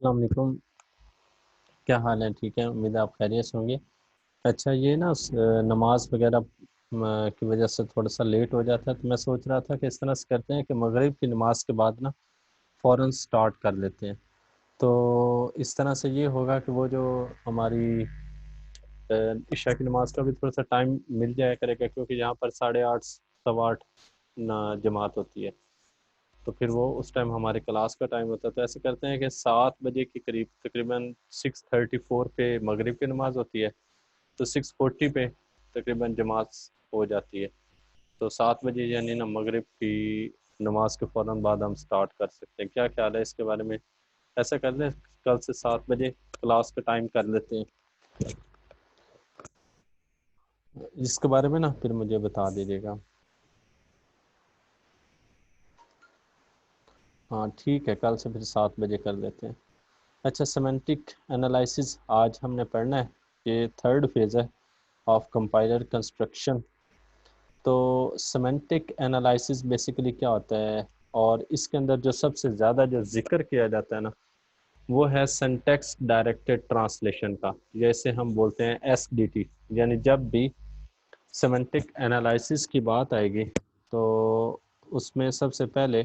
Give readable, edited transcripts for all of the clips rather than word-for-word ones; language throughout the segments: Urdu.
السلام علیکم، کیا حال ہے؟ ٹھیک ہے، امید ہے آپ خیریت سے ہوں گے۔ اچھا، یہ نا نماز وغیرہ کی وجہ سے تھوڑا سا لیٹ ہو جاتا ہے، تو میں سوچ رہا تھا کہ اس طرح سے کرتے ہیں کہ مغرب کی نماز کے بعد نا فوراً سٹارٹ کر لیتے ہیں، تو اس طرح سے یہ ہوگا کہ وہ جو ہماری عشاء کی نماز کا بھی تھوڑا سا ٹائم مل جایا کرے گا، کیونکہ یہاں پر 8:30 8:15 جماعت ہوتی ہے، تو پھر وہ اس ٹائم ہمارے کلاس کا ٹائم ہوتا ہے۔ تو ایسے کرتے ہیں کہ 7 بجے کے قریب تقریباً 6:34 پہ مغرب کی نماز ہوتی ہے، تو 6:40 پہ تقریباً جماعت ہو جاتی ہے، تو 7 بجے یعنی نا مغرب کی نماز کے فوراً بعد ہم سٹارٹ کر سکتے ہیں۔ کیا خیال ہے اس کے بارے میں؟ ایسا کر لیں، کل سے 7 بجے کلاس کا ٹائم کر لیتے ہیں، جس کے بارے میں نا پھر مجھے بتا دیجیے گا۔ ہاں ٹھیک ہے، کل سے پھر 7 بجے کر لیتے ہیں۔ اچھا، سیمنٹک انالائسز آج ہم نے پڑھنا ہے، یہ تھرڈ فیز ہے آف کمپائلر کنسٹرکشن۔ تو سیمنٹک انالائسز بیسیکلی کیا ہوتا ہے، اور اس کے اندر جو سب سے زیادہ جو ذکر کیا جاتا ہے نا، وہ ہے سینٹیکس ڈائریکٹڈ ٹرانسلیشن کا، جیسے ہم بولتے ہیں SDT۔ یعنی جب بھی سیمنٹک انالائسز کی بات آئے گی تو اس میں سب سے پہلے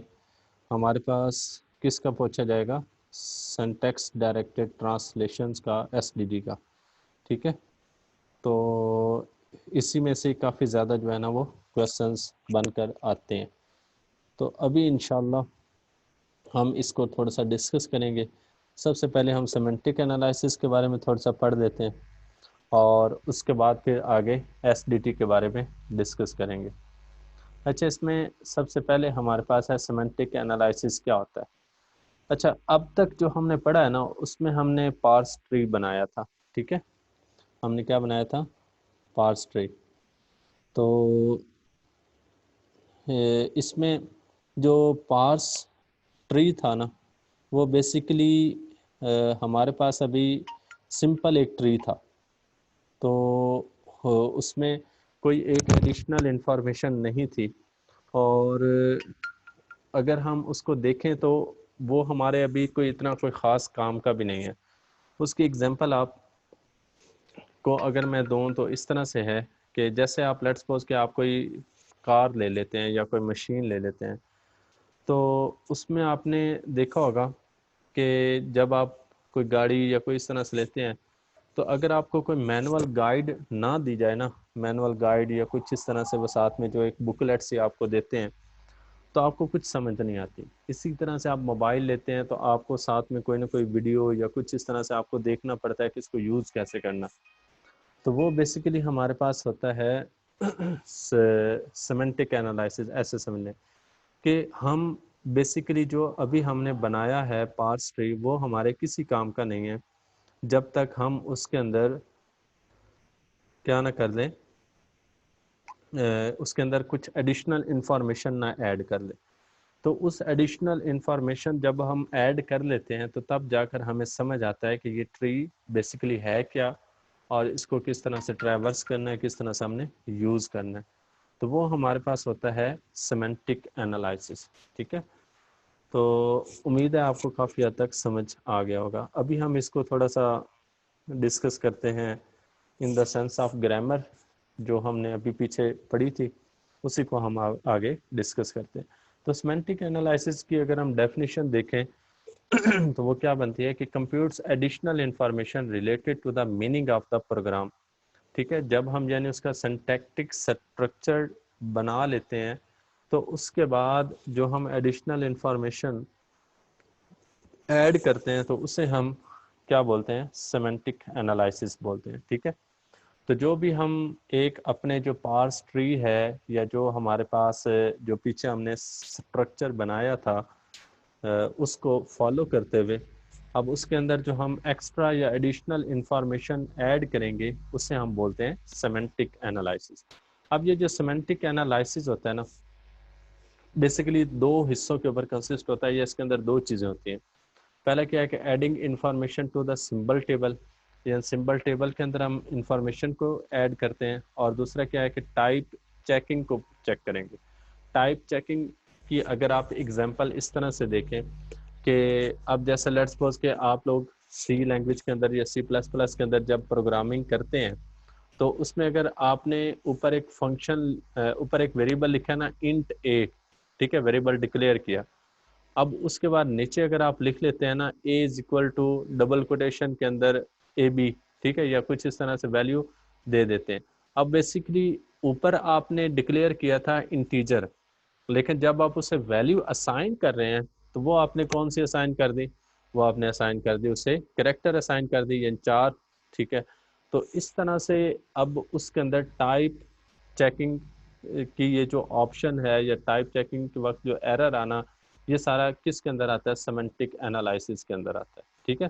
ہمارے پاس کس کا پوچھا جائے گا؟ سینٹیکس ڈائریکٹڈ ٹرانسلیشنز کا، SDT کا، ٹھیک ہے۔ تو اسی میں سے کافی زیادہ جو ہے نا وہ کویسچنس بن کر آتے ہیں، تو ابھی انشاءاللہ ہم اس کو تھوڑا سا ڈسکس کریں گے۔ سب سے پہلے ہم سیمنٹک انالائسس کے بارے میں تھوڑا سا پڑھ لیتے ہیں، اور اس کے بعد پھر آگے SDT کے بارے میں ڈسکس کریں گے۔ اچھا، اس میں سب سے پہلے ہمارے پاس ہے سیمنٹک انالائسس کیا ہوتا ہے۔ اچھا، اب تک جو ہم نے پڑھا ہے نا، اس میں ہم نے پارس ٹری بنایا تھا، ٹھیک ہے، ہم نے کیا بنایا تھا؟ Parse tree. تو اس میں جو پارس ٹری تھا نا، وہ بیسیکلی ہمارے پاس ابھی سمپل ایک ٹری تھا، تو اس میں کوئی ایک ایڈیشنل انفارمیشن نہیں تھی، اور اگر ہم اس کو دیکھیں تو وہ ہمارے ابھی کوئی اتنا کوئی خاص کام کا بھی نہیں ہے۔ اس کی اگزامپل آپ کو اگر میں دوں تو اس طرح سے ہے کہ جیسے آپ لیٹس سپوز کہ آپ کوئی کار لے لیتے ہیں یا کوئی مشین لے لیتے ہیں، تو اس میں آپ نے دیکھا ہوگا کہ جب آپ کوئی گاڑی یا کوئی اس طرح سے لیتے ہیں، تو اگر آپ کو کوئی مینول گائیڈ نہ دی جائے نا، مینول گائیڈ یا کچھ اس طرح سے وہ ساتھ میں جو ایک بکلیٹ سی آپ کو دیتے ہیں، تو آپ کو کچھ سمجھ نہیں آتی۔ اسی طرح سے آپ موبائل لیتے ہیں تو آپ کو ساتھ میں کوئی نہ کوئی ویڈیو یا کچھ اس طرح سے آپ کو دیکھنا پڑتا ہے کہ اس کو یوز کیسے کرنا۔ تو وہ بیسیکلی ہمارے پاس ہوتا ہے سیمنٹک انالائسز۔ ایسے سمجھ لیں کہ ہم بیسیکلی جو ابھی ہم نے بنایا ہے پارس ٹری، وہ ہمارے کسی کام کا نہیں ہے جب تک ہم اس کے اندر کیا نہ کر لیں، اس کے اندر کچھ ایڈیشنل انفارمیشن نہ ایڈ کر لیں۔ تو اس ایڈیشنل انفارمیشن جب ہم ایڈ کر لیتے ہیں تو تب جا کر ہمیں سمجھ آتا ہے کہ یہ ٹری بیسیکلی ہے کیا، اور اس کو کس طرح سے ٹریورس کرنا ہے، کس طرح سے ہم نے یوز کرنا ہے۔ تو وہ ہمارے پاس ہوتا ہے سیمنٹک انالائسس، ٹھیک ہے۔ تو امید ہے آپ کو کافی حد تک سمجھ آ گیا ہوگا۔ ابھی ہم اس کو تھوڑا سا ڈسکس کرتے ہیں ان دا سینس آف گرامر، جو ہم نے ابھی پیچھے پڑھی تھی اسی کو ہم آگے ڈسکس کرتے ہیں۔ تو سیمنٹک انالائسس کی اگر ہم ڈیفینیشن دیکھیں تو وہ کیا بنتی ہے کہ computes additional information related to the meaning of the program, ٹھیک ہے۔ جب ہم یعنی اس کا سنٹیکٹک سٹرکچر بنا لیتے ہیں تو اس کے بعد جو ہم ایڈیشنل انفارمیشن ایڈ کرتے ہیں تو اسے ہم کیا بولتے ہیں؟ سیمنٹک انالائسس بولتے ہیں، ٹھیک ہے۔ تو جو بھی ہم ایک اپنے جو پارس ٹری ہے یا جو ہمارے پاس جو پیچھے ہم نے سٹرکچر بنایا تھا، اس کو فالو کرتے ہوئے اب اس کے اندر جو ہم ایکسٹرا یا ایڈیشنل انفارمیشن ایڈ کریں گے اسے ہم بولتے ہیں سیمنٹک انالائسس۔ اب یہ جو سیمنٹک انالائسس ہوتا ہے نا، بیسیکلی 2 حصوں کے اوپر کنسسٹ ہوتا ہے، یا اس کے اندر 2 چیزیں ہوتی ہیں۔ پہلا کیا ہے کہ adding information to the symbol table, یا سمبل ٹیبل کے اندر ہم انفارمیشن کو ایڈ کرتے ہیں، اور دوسرا کیا ہے کہ ٹائپ چیکنگ کو چیک کریں گے۔ ٹائپ چیکنگ کی اگر آپ اگزامپل اس طرح سے دیکھیں کہ اب جیسے لیٹس سپوز کہ آپ لوگ سی لینگویج کے اندر یا سی پلس پلس کے اندر جب پروگرامنگ کرتے ہیں تو اس میں اگر آپ نے اوپر ایک فنکشن اوپر ایک ویریبل لکھا نا انٹ اے، ٹھیک ہے، ویریبل ڈکلیئر کیا، اب اس کے بعد نیچے اگر آپ لکھ لیتے ہیں نا A is equal to double quotation کے اندر اے بی، ٹھیک ہے، یا کچھ اس طرح سے ویلیو دے دیتے ہیں. اب بیسیکلی اوپر آپ نے ڈکلیئر کیا تھا انٹیجر، لیکن جب آپ اسے ویلیو اسائن کر رہے ہیں تو وہ آپ نے کون سی اسائن کر دی؟ وہ آپ نے اسائن کر دی اسے کریکٹر اسائن کر دی، یعنی 4، ٹھیک ہے. تو اس طرح سے اب اس کے اندر ٹائپ چیکنگ کی یہ جو آپشن ہے یا ٹائپ چیکنگ کے وقت جو ایرر آنا، یہ سارا کس کے اندر آتا ہے؟ سیمنٹک انالائسس کے اندر آتا ہے، ٹھیک ہے.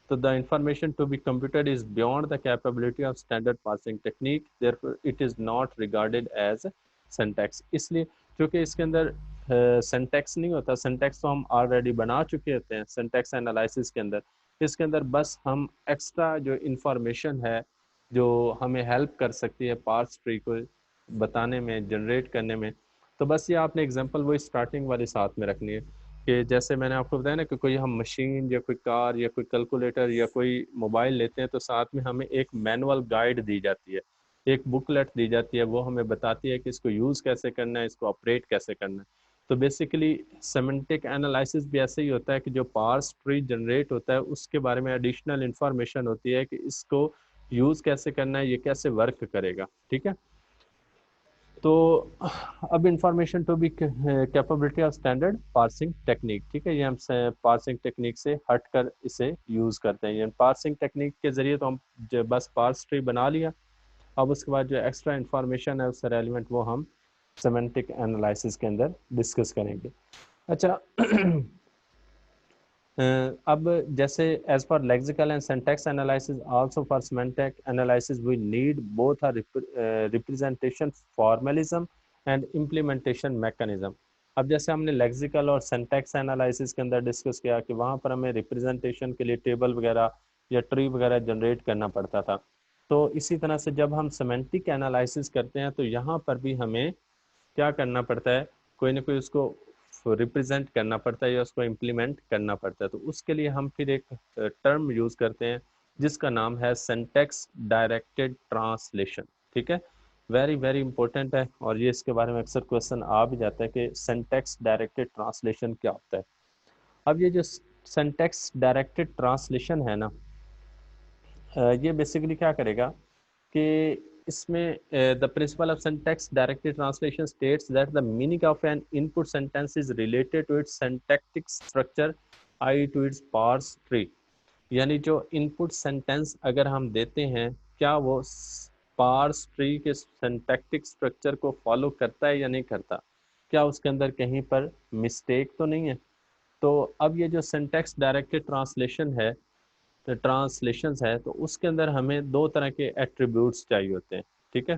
تو the information to be computed is beyond the capability of standard parsing technique, therefore it is not regarded as syntax. اس لیے کیونکہ اس کے اندر سینٹیکس نہیں ہوتا، سینٹیکس تو ہم آلریڈی بنا چکے ہوتے ہیں سینٹیکس انالائسس کے اندر. اس کے اندر بس ہم ایکسٹرا جو انفارمیشن ہے جو ہمیں ہیلپ کر سکتی ہے پارس ٹری کو بتانے میں، جنریٹ کرنے میں، تو بس یہ آپ نے اگزامپل وہی اسٹارٹنگ والی ساتھ میں رکھنی ہے کہ جیسے میں نے آپ کو بتایا نا کہ کوئی ہم مشین یا کوئی کار یا کوئی کیلکولیٹر یا کوئی موبائل لیتے ہیں تو ساتھ میں ہمیں ایک مینول گائیڈ دی جاتی ہے، ایک بکلیٹ دی جاتی ہے، وہ ہمیں بتاتی ہے کہ اس کو یوز کیسے کرنا ہے، اس کو آپریٹ کیسے کرنا ہے. تو بیسیکلی سیمنٹک انالائسس بھی ایسے ہی ہوتا ہے کہ جو پارس ٹری جنریٹ ہوتا ہے اس کے بارے میں ایڈیشنل انفارمیشن ہوتی ہے کہ اس کو یوز کیسے کرنا ہے، یہ کیسے ورک کرے گا، ٹھیک ہے. تو اب information to be capability of standard parsing technique, ٹھیک ہے، یہ ہم پارسنگ ٹیکنیک سے ہٹ کر اسے یوز کرتے ہیں. یعنی پارسنگ ٹیکنیک کے ذریعے تو ہم بس پارس ٹری بنا لیا، اب اس کے بعد جو ایکسٹرا انفارمیشن ہے اس سے ریلیونٹ وہ ہم سیمنٹک انالائسس کے اندر ڈسکس کریں گے. اچھا اب جیسے as per lexical and syntax analysis also for semantic analysis we need both representation formalism and implementation mechanism. اب جیسے ہم نے لیکسیکل اور سینٹیکس انالائسس کے اندر ڈسکس کیا کہ وہاں پر ہمیں ریپرزینٹیشن کے لیے ٹیبل وغیرہ یا ٹری وغیرہ جنریٹ کرنا پڑتا تھا، تو اسی طرح سے جب ہم سیمنٹک انالائسس کرتے ہیں تو یہاں پر بھی ہمیں کیا کرنا پڑتا ہے؟ کوئی نہ کوئی اس کو ریپرزینٹ کرنا پڑتا ہے یا اس کو امپلیمنٹ کرنا پڑتا ہے. تو اس کے لیے ہم پھر ایک ٹرم یوز کرتے ہیں جس کا نام ہے سینٹیکس ڈائریکٹڈ ٹرانسلیشن، ٹھیک ہے، ویری ویری امپورٹنٹ ہے اور یہ اس کے بارے میں اکثر کویشچن آ بھی جاتا ہے کہ سینٹیکس ڈائریکٹڈ ٹرانسلیشن کیا ہوتا ہے. اب یہ جو سینٹیکس ڈائریکٹڈ ٹرانسلیشن ہے نا، یہ بیسیکلی کیا کرے گا کہ اس میں the principle of syntax directed translation states that the meaning of an input sentence is related to its syntactic structure i.e. to its parse tree. یعنی جو انپٹ سینٹینس اگر ہم دیتے ہیں کیا وہ پارس ٹری کے سینٹیکٹک اسٹرکچر کو فالو کرتا ہے یا نہیں کرتا، کیا اس کے اندر کہیں پر مسٹیک تو نہیں ہے. تو اب یہ جو سینٹیکس ڈائریکٹڈ ٹرانسلیشن ہے، ٹرانسلیشنز ہے، تو اس کے اندر ہمیں دو طرح کے ایٹریبیوٹس چاہیے ہوتے ہیں، ٹھیک ہے.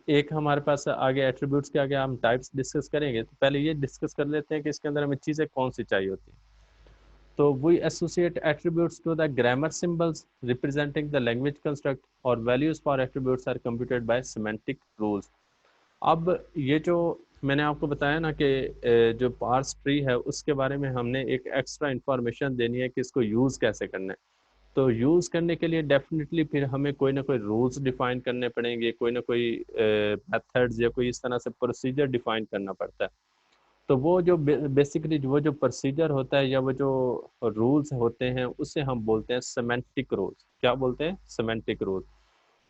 ایک ہمارے پاس آگے ایٹریبیوٹس کے آگے ہم ٹائپس ڈسکس کریں گے، تو پہلے یہ ڈسکس کر لیتے ہیں کہ اس کے اندر ہمیں چیزیں کون سی چاہیے ہوتی ہیں. تو we associate attributes to the grammar symbols representing the language construct or values for attributes are computed by semantic rules. اب یہ جو میں نے آپ کو بتایا نا کہ جو پارس ٹری ہے اس کے بارے میں ہم نے ایک ایکسٹرا انفارمیشن دینی ہے کہ اس کو یوز کیسے کرنا ہے. تو یوز کرنے کے لیے ڈیفینیٹلی پھر ہمیں کوئی نہ کوئی رولز ڈیفائن کرنے پڑیں گے، کوئی نہ کوئی میتھڈز یا کوئی اس طرح سے پروسیجر ڈیفائن کرنا پڑتا ہے. تو وہ جو بیسیکلی وہ جو پروسیجر ہوتا ہے یا وہ جو رولز ہوتے ہیں اسے ہم بولتے ہیں سیمنٹک رولز. کیا بولتے ہیں؟ سیمنٹک رولز.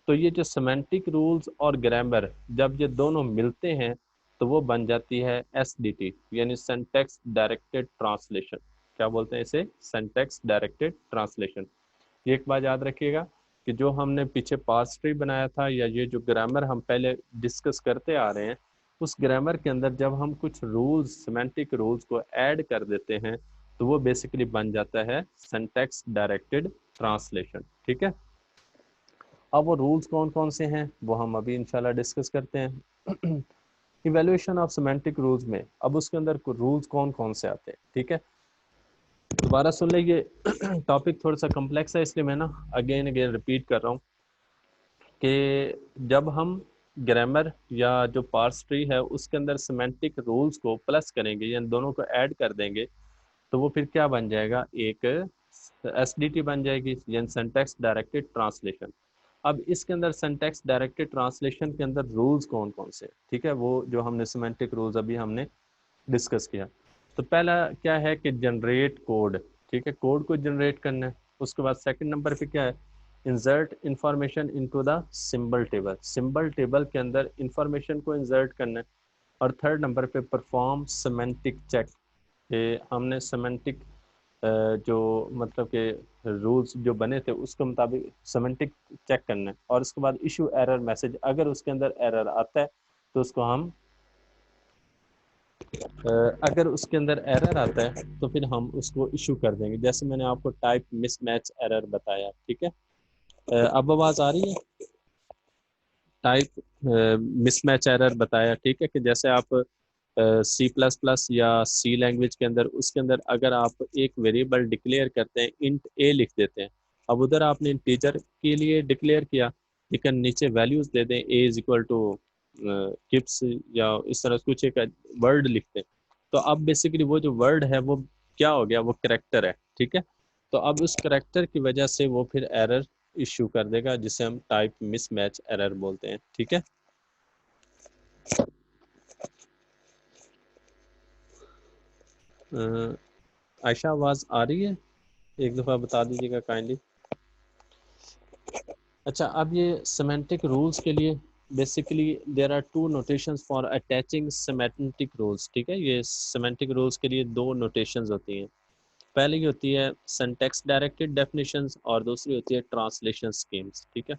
تو یہ جو سیمنٹک رولز اور گرامر جب یہ دونوں ملتے ہیں تو وہ بن جاتی ہے ایس ڈی ٹی، یعنی سینٹیکس ڈائریکٹڈ ٹرانسلیشن. کیا بولتے ہیں اسے؟ Syntax directed translation. یہ ایک بات یاد رکھیے گا کہ جو ہم نے پیچھے پارس ٹری بنایا تھا یا یہ جو گرامر ہم پہلے ڈسکس کرتے آ رہے ہیں، اس گرامر کے اندر جب ہم کچھ رولز سیمنٹک رولز کو ایڈ کر دیتے ہیں تو وہ بیسیکلی بن جاتا ہے سینٹیکس ڈائریکٹڈ ٹرانسلیشن، ٹھیک ہے. اب وہ رولز کون کون سے ہیں وہ ہم ابھی انشاءاللہ ڈسکس کرتے ہیں. ایویلویشن آف سیمنٹک رولز میں اب اس کے اندر رولز کون کون سے آتے ہیں، ٹھیک ہے. دوبارہ سن لیں، یہ ٹاپک تھوڑا سا کمپلیکس ہے اس لیے میں نا اگین ریپیٹ کر رہا ہوں کہ جب ہم گرامر یا جو پارس ٹری ہے اس کے اندر سیمینٹک رولز کو پلس کریں گے یعنی دونوں کو ایڈ کر دیں گے تو وہ پھر کیا بن جائے گا، ایک ایس ڈی ٹی بن جائے گی یعنی سینٹیکس ڈائریکٹڈ ٹرانسلیشن۔ اب اس کے اندر سینٹیکس ڈائریکٹڈ ٹرانسلیشن کے اندر رولز کون کون سے، ٹھیک ہے، وہ جو ہم نے سیمینٹک رولز ابھی ہم نے ڈسکس کیا۔ تو پہلا کیا ہے کہ جنریٹ کوڈ، ٹھیک ہے، کوڈ کو جنریٹ کرنا ہے۔ اس کے بعد سیکنڈ نمبر پہ کیا ہے، insert information into the symbol table, symbol table کے اندر انفارمیشن کو انسرٹ کرنا ہے۔ اور تھرڈ نمبر پہ پرفارم سیمینٹک چیک، کہ ہم نے سیمینٹک جو مطلب کہ رولز جو بنے تھے اس کے مطابق سیمینٹک چیک کرنا ہے۔ اور اس کے بعد ایشو ایرر میسج، اگر اس کے اندر ایرر آتا ہے تو اس کو ہم اگر اس کے اندر ایرر آتا ہے تو پھر ہم اس کو ایشو کر دیں گے، جیسے میں نے آپ کو ٹائپ مس میچ ایرر بتایا، ٹھیک ہے۔ اب آواز آ رہی ہے؟ ٹائپ مس میچ ایرر بتایا، ٹھیک ہے، کہ جیسے آپ سی پلس پلس یا سی لینگویج کے اندر اس کے اندر اگر آپ ایک ویریبل ڈکلیئر کرتے ہیں انٹ اے لکھ دیتے ہیں، اب ادھر آپ نے انٹیجر کے لیے ڈکلیئر کیا لیکن نیچے ویلیوز دے دیں اے از اکول ٹو کپس یا اس طرح کچھ ایک ورڈ لکھتے ہیں، تو اب بیسیکلی وہ جو ورڈ ہے وہ کیا ہو گیا، وہ کریکٹر ہے، ٹھیک ہے۔ تو اب اس کریکٹر کی وجہ سے وہ پھر ایرر ایشو کر دے گا جسے ہم ٹائپ مس میچ ایرر بولتے ہیں، ٹھیک ہے۔ عائشہ آواز آ رہی ہے؟ ایک دفعہ بتا دیجیے گا کائنڈلی۔ اچھا، اب یہ سیمینٹک رولز کے لیے basically there are two notations for attaching semantic rules, ٹھیک ہے، یہ سیمینٹک رولز کے لیے دو نوٹیشنز ہوتی ہیں، پہلی ہوتی ہے سینٹیکس ڈائریکٹڈ ڈیفینیشنز اور دوسری ہوتی ہے ٹرانسلیشن اسکیمز، ٹھیک ہے۔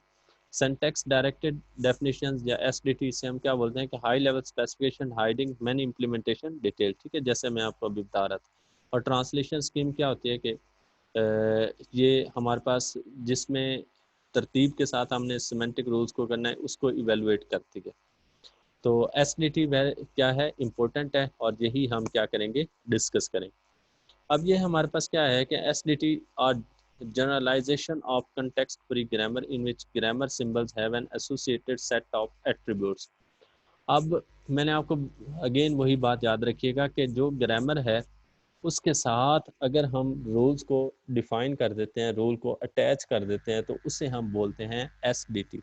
سینٹیکس ڈائریکٹڈ ڈیفینیشنز یا ایس ڈی ٹی سے ہم کیا بولتے ہیں کہ high level specification hiding many implementation detail, ٹھیک ہے، جیسے میں آپ کو ابھی بتا رہا تھا۔ اور ٹرانسلیشن اسکیم کیا ہوتی ہے کہ یہ ہمارے پاس جس میں ترتیب کے ساتھ ہم نے سیمینٹک رولز کو کرنا ہے اس کو ایویلویٹ کرتی ہے۔ تو ایس ڈی ٹی کیا ہے، امپورٹنٹ ہے، اور یہی ہم کیا کریں گے، ڈسکس کریں۔ اب یہ ہمارے پاس کیا ہے کہ ایس ڈی ٹی اور generalization of context free grammar in which grammar symbols have an associated set of attributes۔ اب میں نے آپ کو اگین وہی بات یاد رکھیے گا کہ جو گرامر ہے اس کے ساتھ اگر ہم رولز کو ڈیفائن کر دیتے ہیں، رول کو اٹیچ کر دیتے ہیں تو اسے ہم بولتے ہیں ایس ڈی ٹی،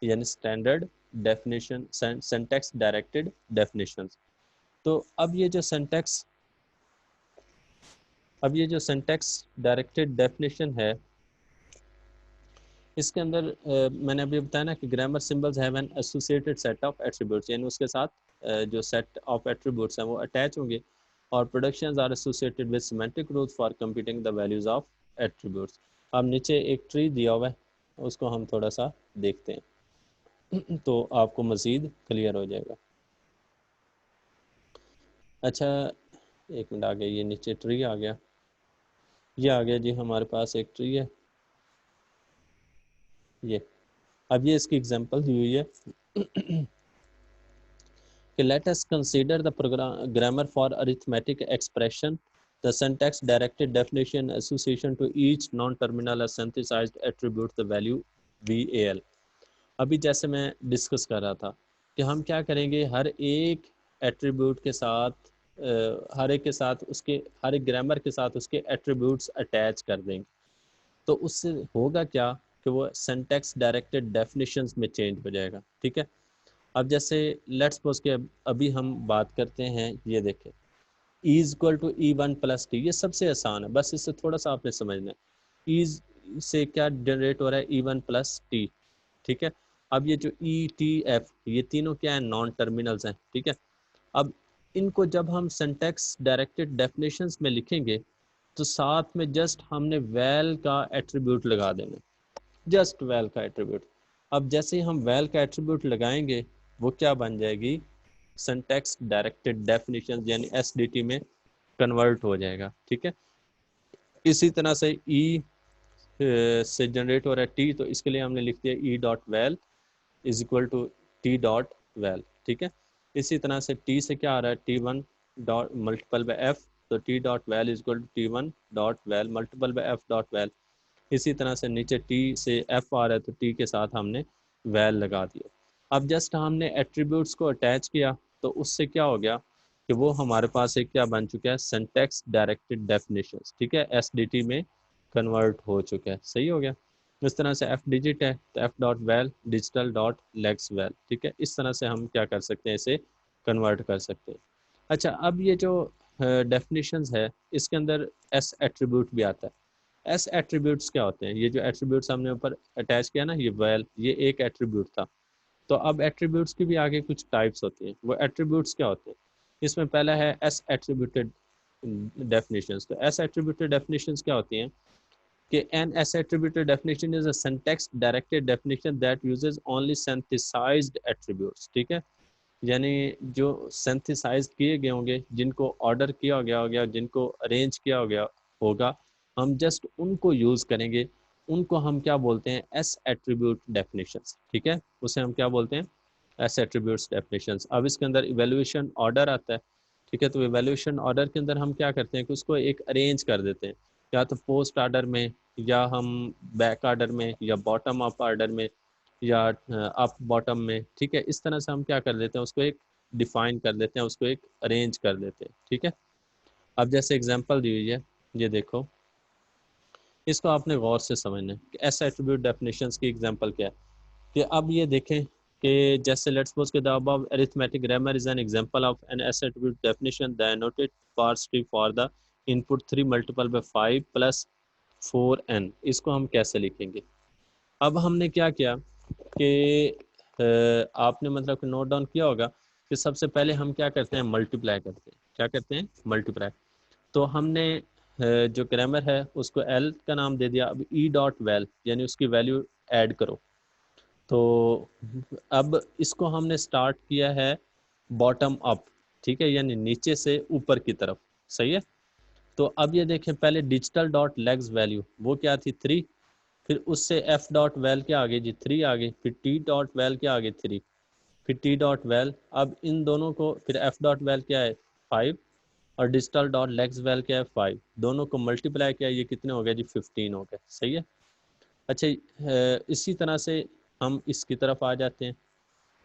یعنی standard definition syntax directed definitions. تو اب یہ جو سینٹیکس ڈائریکٹڈ ڈیفینیشن ہے اس کے اندر میں نے ابھی بتایا نا کہ grammar symbols have an associated set of attributes, یعنی اس کے ساتھ جو سیٹ آف ایٹریبیوٹس ہیں وہ اٹیچ ہوں گے، اور productions are associated with semantic rules for computing the values of attributes. اب نیچے ایک ٹری دیا ہوا ہے اس کو ہم تھوڑا سا دیکھتے ہیں تو آپ کو مزید کلیئر ہو جائے گا۔ اچھا ایک منٹ، آ گیا یہ نیچے ٹری آ گیا، یہ آ گیا جی ہمارے پاس ایک ٹری ہے یہ۔ اب یہ اس کی ایگزامپل دی ہوئی ہے کہ let us consider the grammar for arithmetic expression, the syntax directed definition association to each non-terminal or synthesized attribute the value val۔ ابھی جیسے میں ڈسکس کر رہا تھا کہ ہم کیا کریں گے، ہر ایک ایٹریبیوٹ کے ساتھ ہر ایک کے ساتھ اس کے ہر ایک گرامر کے ساتھ اس کے ایٹریبیوٹس اٹیچ کر دیں گے، تو اس سے ہوگا کیا کہ وہ سینٹیکس ڈائریکٹڈ ڈیفینیشنز میں چینج ہو جائے گا، ٹھیک ہے۔ اب جیسے لیٹس سپوز کہ ابھی ہم بات کرتے ہیں، یہ دیکھیں is equal to E one plus T, یہ سب سے آسان ہے، بس اس سے تھوڑا سا آپ نے سمجھنا ہے۔ ایز سے کیا جنریٹ ہو رہا ہے، ای ون پلس ٹی، ٹھیک ہے۔ اب یہ جو ای ٹی ایف یہ تینوں کیا ہیں، نان ٹرمینلز ہیں، ٹھیک ہے۔ اب ان کو جب ہم سینٹیکس ڈائریکٹڈ ڈیفینیشنز میں لکھیں گے تو ساتھ میں جسٹ ہم نے ویل کا ایٹریبیوٹ لگا دینا، جسٹ ویل کا ایٹریبیوٹ۔ اب جیسے ہی ہم ویل کا ایٹریبیوٹ لگائیں گے وہ کیا بن جائے گی، سینٹیکس ڈائریکٹڈ ڈیفینیشن یعنی ایس ڈی ٹی میں کنورٹ ہو جائے گا، ٹھیک ہے۔ اسی طرح سے ای سے جنریٹ ہو رہا ہے ٹی، تو اس کے لیے ہم نے لکھ دیا E dot val is equal to T dot val, ٹھیک ہے۔ اسی طرح سے ٹی سے کیا آ رہا ہے، T one dot multiple by F, تو T dot val is equal to T one dot val multiple by F dot val. اسی طرح سے نیچے ٹی سے ایف آ رہا ہے تو ٹی کے ساتھ ہم نے ویل لگا دیا۔ اب جسٹ ہم نے ایٹریبیوٹس کو اٹیچ کیا تو اس سے کیا ہو گیا کہ وہ ہمارے پاس ایک کیا بن چکا ہے سینٹیکس ڈائریکٹڈ ڈیفینیشنز، ٹھیک ہے، ایس ڈی ٹی میں کنورٹ ہو چکا ہے، صحیح ہو گیا. اس طرح سے ایف ڈیجٹ ہے تو F dot val digital dot lex val, ٹھیک ہے، اس طرح سے ہم کیا کر سکتے ہیں، اسے کنورٹ کر سکتے ہیں. اچھا اب یہ جو ڈیفینیشنز ہے اس کے اندر ایس ایٹریبیوٹ بھی آتا ہے. ایس ایٹریبیوٹس کیا ہوتے ہیں؟ یہ جو ایٹریبیوٹس ہم نے اوپر اٹیچ کیا نا، یہ ویل، یہ ایک ایٹریبیوٹ تھا. تو اب ایٹریبیوٹس کی بھی آگے کچھ ٹائپس ہوتی ہیں. وہ ایٹریبیوٹس کیا ہوتے ہیں؟ اس میں پہلا ہے ایس ایٹریبیوٹیڈ ڈیفینیشنز. تو ایس ایٹریبیوٹیڈ ڈیفینیشنز کیا ہوتی ہیں کہ an S attributed definition is a syntax directed definition that uses only synthesized attributes. ٹھیک ہے، یعنی جو سینتھیسائز کیے گئے ہوں گے، جن کو آرڈر کیا گیا ہوگا، جن کو ارینج کیا گیا ہوگا، ہم جسٹ ان کو یوز کریں گے. ان کو ہم کیا بولتے ہیں؟ S attribute definitions. ٹھیک ہے، اسے ہم کیا بولتے ہیں؟ S attributes definitions. اب اس کے اندر ایویلویشن آرڈر آتا ہے. ٹھیک ہے، تو ایویلویشن آرڈر کے اندر ہم کیا کرتے ہیں کہ اس کو ایک ارینج کر دیتے ہیں، یا تو پوسٹ آرڈر میں، یا ہم بیک آرڈر میں، یا باٹم اپ آرڈر میں، یا اپ باٹم میں. ٹھیک ہے، اس طرح سے ہم کیا کر دیتے ہیں، اس کو ایک ڈیفائن کر دیتے ہیں، اس کو ایک ارینج کر دیتے ہیں. ٹھیک ہے، اب جیسے اگزامپل دی ہوئی ہے، یہ دیکھو، اس کو آپ نے غور سے سمجھنا ہے کہ ایس ایٹریبیوٹ ڈیفینیشنز کی اگزامپل کیا ہے. کہ اب یہ دیکھیں کہ جیسے لیٹس سپوز کہ the above arithmetic grammar is an example of an S attribute definition. The annotated parse tree for the input 3 multiplied by 5 plus 4n. اس کو ہم کیسے لکھیں گے؟ اب ہم نے کیا کیا کہ آپ نے مطلب کہ نوٹ ڈاؤن کیا ہوگا کہ سب سے پہلے ہم کیا کرتے ہیں؟ ملٹیپلائی کرتے ہیں. کیا کرتے ہیں؟ ملٹیپلائی. تو ہم نے جو گرامر ہے اس کو ایل کا نام دے دیا. اب ای ڈاٹ ویل یعنی اس کی ویلیو ایڈ کرو. تو اب اس کو ہم نے سٹارٹ کیا ہے باٹم اپ. ٹھیک ہے، یعنی نیچے سے اوپر کی طرف. صحیح ہے. تو اب یہ دیکھیں، پہلے ڈیجیٹل ڈاٹ لیگز ویلیو وہ کیا تھی؟ 3. پھر اس سے ایف ڈاٹ ویل کیا آگے جی؟ 3 آگے. پھر ٹی ڈاٹ ویل کیا آگے؟ 3. پھر ٹی ڈاٹ ویل. اب ان دونوں کو پھر ایف ڈاٹ ویل کیا ہے؟ 5. اور ڈیجیٹل ڈاٹ لیگز ویل کیا ہے؟ 5. دونوں کو ملٹیپلائی کیا، یہ کتنے ہو گئے جی؟ 15 ہو گئے. صحیح ہے. اچھا اسی طرح سے ہم اس کی طرف آ جاتے ہیں.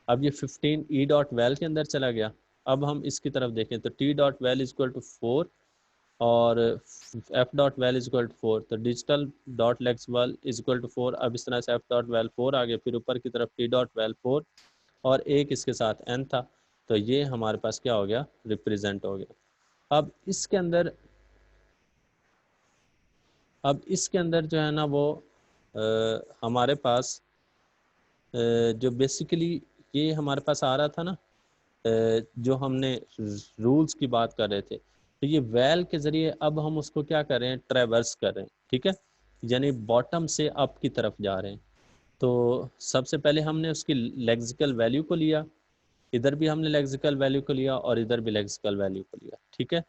اب یہ 15 ای ڈاٹ ویل کے اندر چلا گیا. اب ہم اس کی طرف دیکھیں تو T dot val is equal to 4 اور F dot val is equal to 4. تو digital dot lex val is equal to 4. اب اس طرح سے ایف ڈاٹ ویل 4 آگے، پھر اوپر کی طرف ٹی ڈاٹ ویل 4 اور ایک اس کے ساتھ این تھا. تو یہ ہمارے پاس کیا ہو گیا؟ ریپریزنٹ ہو گیا. اب اس کے اندر جو ہے نا وہ ہمارے پاس جو بیسیکلی یہ ہمارے پاس آ رہا تھا نا، جو ہم نے رولز کی بات کر رہے تھے، تو یہ ویل کے ذریعے اب ہم اس کو کیا کر رہے ہیں؟ ٹریورس کر رہے ہیں. ٹھیک ہے، یعنی باٹم سے اپ کی طرف جا رہے ہیں. تو سب سے پہلے ہم نے اس کی لیگزیکل ویلیو کو لیا، ادھر بھی ہم نے لیگزیکل ویلیو کو لیا اور ادھر بھی لیگزیکل ویلیو کو لیا. ٹھیک ہے،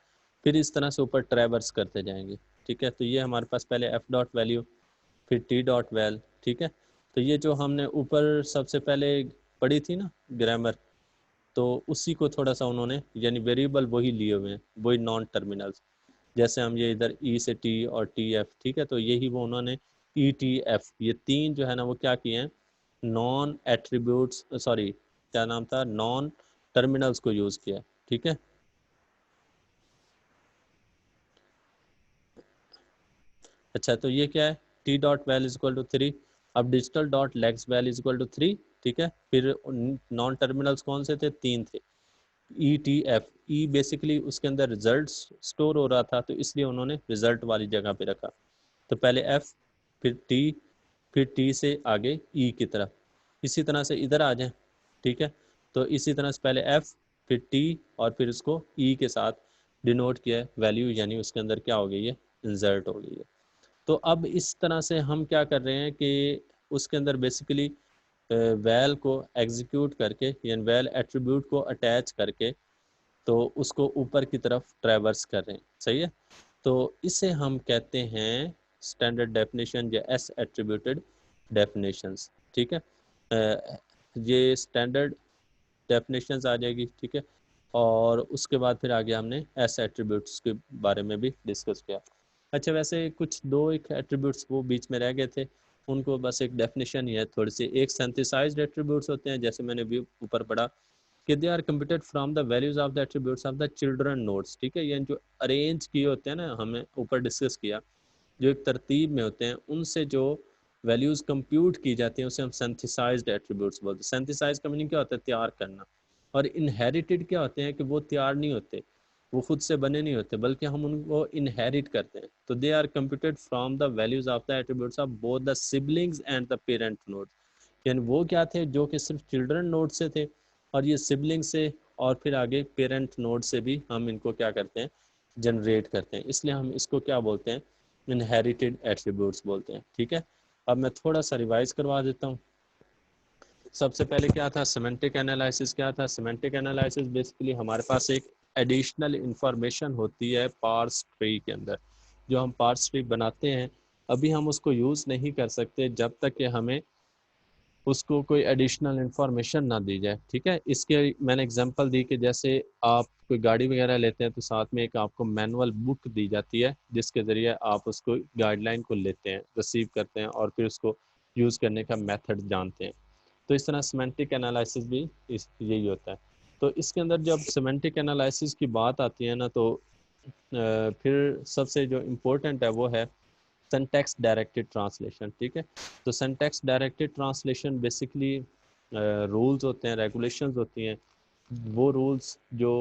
پھر اس طرح سے اوپر ٹریورس کرتے جائیں گے. ٹھیک ہے، تو یہ ہمارے پاس پہلے ایف ڈاٹ ویلیو، پھر ٹی ڈاٹ ویل. ٹھیک ہے، تو یہ جو ہم نے اوپر سب سے پہلے پڑھی تھی نا گرامر، تو اسی کو تھوڑا سا انہوں نے، یعنی ویریبل وہی لیے ہوئے ہیں، وہی نان ٹرمینلز. جیسے ہم یہ ادھر ای سے ٹی اور ٹی ایف. ٹھیک ہے، تو یہی وہ انہوں نے ای ٹی ایف، یہ 3 جو ہے نا وہ کیا کیے ہیں؟ نان ایٹریبیوٹس، سوری کیا نام تھا؟ نان ٹرمینلز کو یوز کیا. ٹھیک ہے، اچھا تو یہ کیا ہے؟ T dot val is equal to 3. اب digital dot lex val is equal to 3. ٹھیک ہے، پھر نان ٹرمینلز کون سے تھے؟ 3 تھے. ای ٹی ایف، ای بیسیکلی اس کے اندر رزلٹ سٹور ہو رہا تھا، تو اس لیے انہوں نے رزلٹ والی جگہ پہ رکھا. تو پہلے ایف، پھر ٹی، پھر ٹی سے آگے ای کی طرف. اسی طرح سے ادھر آ جائیں. ٹھیک ہے، تو اسی طرح سے پہلے ایف، پھر ٹی اور پھر اس کو ای کے ساتھ ڈینوٹ کیا ہے ویلیو، یعنی اس کے اندر کیا ہو گئی ہے؟ انسرٹ ہو گئی ہے. تو اب اس طرح سے ہم کیا کر رہے ہیں کہ اس کے اندر بیسیکلی ویل کو ایگزیکیوٹ کر کے، یعنی ویل ایٹریبیوٹ کو اٹیچ کر کے، تو اس کو اوپر کی طرف ٹریورس کر رہے ہیں. صحیح ہے، تو اسے ہم کہتے ہیں اسٹینڈرڈ ڈیفینیشن یا ایس ایٹریبیوٹیڈ ڈیفینیشنز. ٹھیک ہے، یہ اسٹینڈرڈ ڈیفینیشنز آ جائے گی. ٹھیک ہے، اور اس کے بعد پھر آگے ہم نے ایس ایٹریبیوٹس کے بارے میں بھی ڈسکس کیا. اچھا ویسے کچھ 2 ایک ایٹریبیوٹس وہ بیچ میں رہ گئے تھے، ان کو بس ایک ڈیفینیشن ہی ہے تھوڑی سی. ایک سینتھسائزڈ ایٹریبیوٹس ہوتے ہیں جیسے میں نے بھی اوپر پڑھا کہ they are computed from the values of the attributes of the children nodes. ٹھیک ہے, یعنی جو ارینج کیے ہوتے ہیں نا, ہمیں اوپر ڈسکس کیا, جو ایک ترتیب میں ہوتے ہیں, ان سے جو ویلیوز کمپیوٹ کی جاتی ہیں اسے ہم سینتھسائزڈ ایٹریبیوٹس بولتے ہیں. سینتھسائز کا میننگ کیا ہوتا ہے؟ تیار کرنا. اور انہیریٹڈ کیا ہوتے ہیں کہ وہ تیار نہیں ہوتے, وہ خود سے بنے نہیں ہوتے, بلکہ ہم ان کو انہیریٹ کرتے ہیں. تو they are computed from the values of the attributes of both the siblings and the parent node. یعنی وہ کیا تھے جو کہ صرف چلڈرن نوڈ سے تھے, اور یہ سبلنگ سے اور پھر آگے پیرنٹ نوڈ سے بھی ہم ان کو کیا کرتے ہیں؟ جنریٹ کرتے ہیں. اس لیے ہم اس کو کیا بولتے ہیں؟ انہیریٹڈ ایٹریبیوٹس بولتے ہیں. ٹھیک ہے, اب میں تھوڑا سا ریوائز کروا دیتا ہوں. سب سے پہلے کیا تھا؟ سیمنٹک انالائسس. کیا تھا سیمنٹک انالائسس؟ بیسیکلی ہمارے پاس ایک ایڈیشنل انفارمیشن ہوتی ہے پارس ٹری کے اندر, جو ہم پارس ٹری بناتے ہیں. ابھی ہم اس کو یوز نہیں کر سکتے جب تک کہ ہمیں اس کو کوئی ایڈیشنل انفارمیشن نہ دی جائے. ٹھیک ہے, اس کے میں نے اگزامپل دی کہ جیسے آپ کوئی گاڑی وغیرہ لیتے ہیں تو ساتھ میں ایک آپ کو مینول بک دی جاتی ہے جس کے ذریعے آپ اس کو گائیڈ لائن کو لیتے ہیں, ریسیو کرتے ہیں, اور پھر اس کو یوز کرنے کا میتھڈ جانتے ہیں. تو اس طرح سیمنٹک انالائسس بھی یہی ہوتا ہے. تو اس کے اندر جب سیمنٹک انالائسس کی بات آتی ہے نا, تو پھر سب سے جو امپورٹنٹ ہے وہ ہے سینٹیکس ڈائریکٹڈ ٹرانسلیشن. ٹھیک ہے, تو syntax directed translation basically rules ہوتے ہیں, ریگولیشنز ہوتی ہیں. وہ رولز جو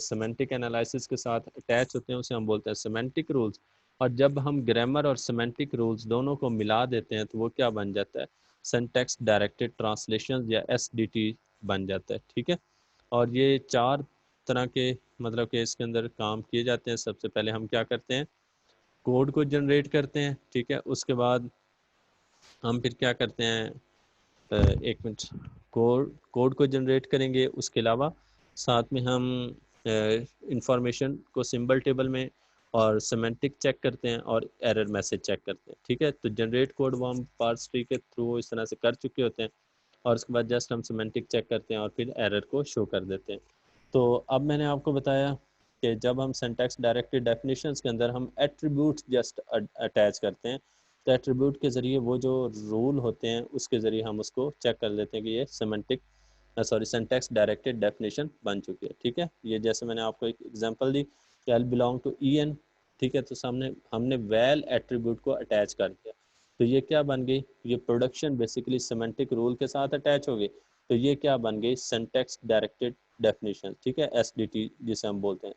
سیمنٹک انالائسس کے ساتھ اٹیچ ہوتے ہیں اسے ہم بولتے ہیں سیمنٹک رولز. اور جب ہم گرامر اور سیمنٹک رولز دونوں کو ملا دیتے ہیں تو وہ کیا بن جاتا ہے؟ سینٹیکس ڈائریکٹڈ ٹرانسلیشن یا SDT بن جاتا ہے. ٹھیک ہے, اور یہ 4 طرح کے مطلب کہ اس کے اندر کام کیے جاتے ہیں. سب سے پہلے ہم کیا کرتے ہیں؟ کوڈ کو جنریٹ کرتے ہیں. ٹھیک ہے, اس کے بعد ہم پھر کیا کرتے ہیں؟ ایک منٹ, کوڈ کو جنریٹ کریں گے. اس کے علاوہ ساتھ میں ہم انفارمیشن کو سمبل ٹیبل میں اور سیمنٹک چیک کرتے ہیں اور ایرر میسج چیک کرتے ہیں. ٹھیک ہے, تو جنریٹ کوڈ وہ ہم پارس ٹری کے تھرو اس طرح سے کر چکے ہوتے ہیں, اور اس کے بعد جسٹ ہم سیمنٹک چیک کرتے ہیں اور پھر ایرر کو شو کر دیتے ہیں. تو اب میں نے آپ کو بتایا کہ جب ہم سینٹیکس ڈائریکٹڈ ڈیفینیشنز کے اندر ہم ایٹریبیوٹس جسٹ اٹیچ کرتے ہیں, تو ایٹریبیوٹ کے ذریعے وہ جو رول ہوتے ہیں اس کے ذریعے ہم اس کو چیک کر لیتے ہیں کہ یہ سینٹیکس ڈائریکٹڈ ڈیفینیشن بن چکی ہے. ٹھیک ہے, یہ جیسے میں نے آپ کو ایک ایگزامپل دی کہ L belong to EN. ٹھیک ہے, تو ہم نے ویل ایٹریبیوٹ کو اٹیچ کر دیا, تو یہ کیا بن گئی؟ یہ پروڈکشن بیسیکلی سیمنٹک رول کے ساتھ اٹیچ ہو گئی. تو یہ کیا بن گئی؟ Syntax directed definition. ٹھیک ہے, SDT جسے ہم بولتے ہیں.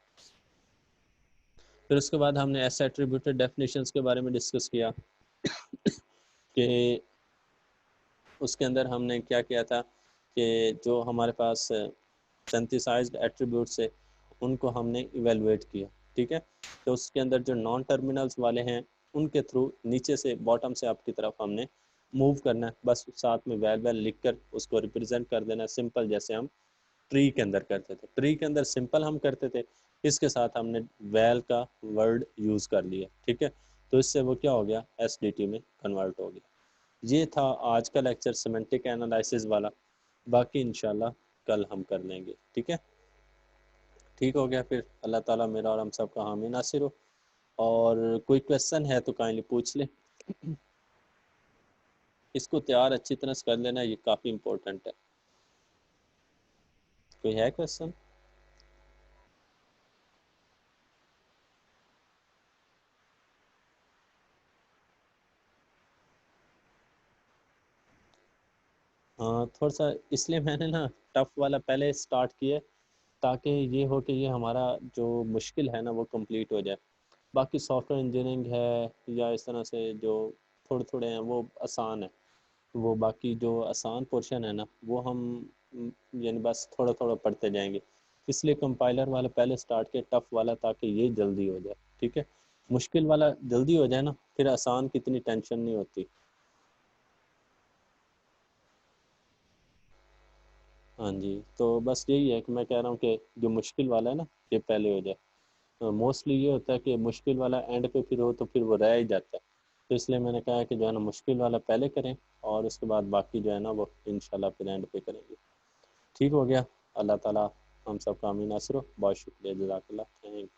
پھر اس کے بعد ہم نے ایس ایٹریبیوٹڈ ڈیفینیشنز کے بارے میں ڈسکس کیا کہ اس کے اندر ہم نے کیا کیا تھا کہ جو ہمارے پاس سینتھسائزڈ ایٹریبیوٹس ہے ان کو ہم نے ایویلویٹ کیا. ٹھیک ہے, تو اس کے اندر جو نان ٹرمینلز والے ہیں ان کے تھرو نیچے سے باٹم سے اپ کی طرف ہم نے موو کرنا ہے. بس ساتھ میں ویل لکھ کر اس کو ریپرزینٹ کر دینا سمپل, جیسے ہم ٹری کے اندر کرتے تھے. ٹری کے اندر سمپل ہم کرتے تھے, اس کے ساتھ ہم نے ویل کا ورڈ یوز کر لیا. ٹھیک ہے, تو اس سے وہ کیا ہو گیا؟ SDT میں کنورٹ ہو گیا. یہ تھا آج کا لیکچر سیمنٹک انالائسس والا. باقی انشاءاللہ کل ہم کر لیں گے. ٹھیک ہے, ٹھیک ہو گیا. پھر اللہ تعالیٰ میرا اور ہم سب کا حامی ناصر ہو. اور کوئی کویسچن ہے تو کائنڈلی پوچھ لیں. اس کو تیار اچھی طرح سے کر لینا, یہ کافی امپورٹنٹ ہے. کوئی ہے کویسچن؟ ہاں, تھوڑا سا اس لیے میں نے نا ٹف والا پہلے سٹارٹ کیا تاکہ یہ ہو کہ یہ ہمارا جو مشکل ہے نا وہ کمپلیٹ ہو جائے. باقی سافٹ ویئر انجینئرنگ ہے یا اس طرح سے جو تھوڑے تھوڑے ہیں وہ آسان ہے. وہ باقی جو آسان پورشن ہے نا وہ ہم یعنی بس تھوڑا تھوڑا پڑھتے جائیں گے. اس لیے کمپائلر والا پہلے سٹارٹ کیا ٹف والا تاکہ یہ جلدی ہو جائے. ٹھیک ہے, مشکل والا جلدی ہو جائے نا پھر آسان کی اتنی ٹینشن نہیں ہوتی. ہاں جی, تو بس یہی ہے کہ میں کہہ رہا ہوں کہ جو مشکل والا ہے نا یہ پہلے ہو جائے. موسٹلی یہ ہوتا ہے کہ مشکل والا اینڈ پہ پھر ہو تو پھر وہ رہ ہی جاتا ہے. تو اس لیے میں نے کہا کہ جو ہے نا مشکل والا پہلے کریں اور اس کے بعد باقی جو ہے نا وہ انشاءاللہ پھر اینڈ پہ کریں گے. ٹھیک ہو گیا. اللہ تعالیٰ ہم سب کا حامی ناصر ہو. بہت شکریہ, جزاک اللہ, تھینک.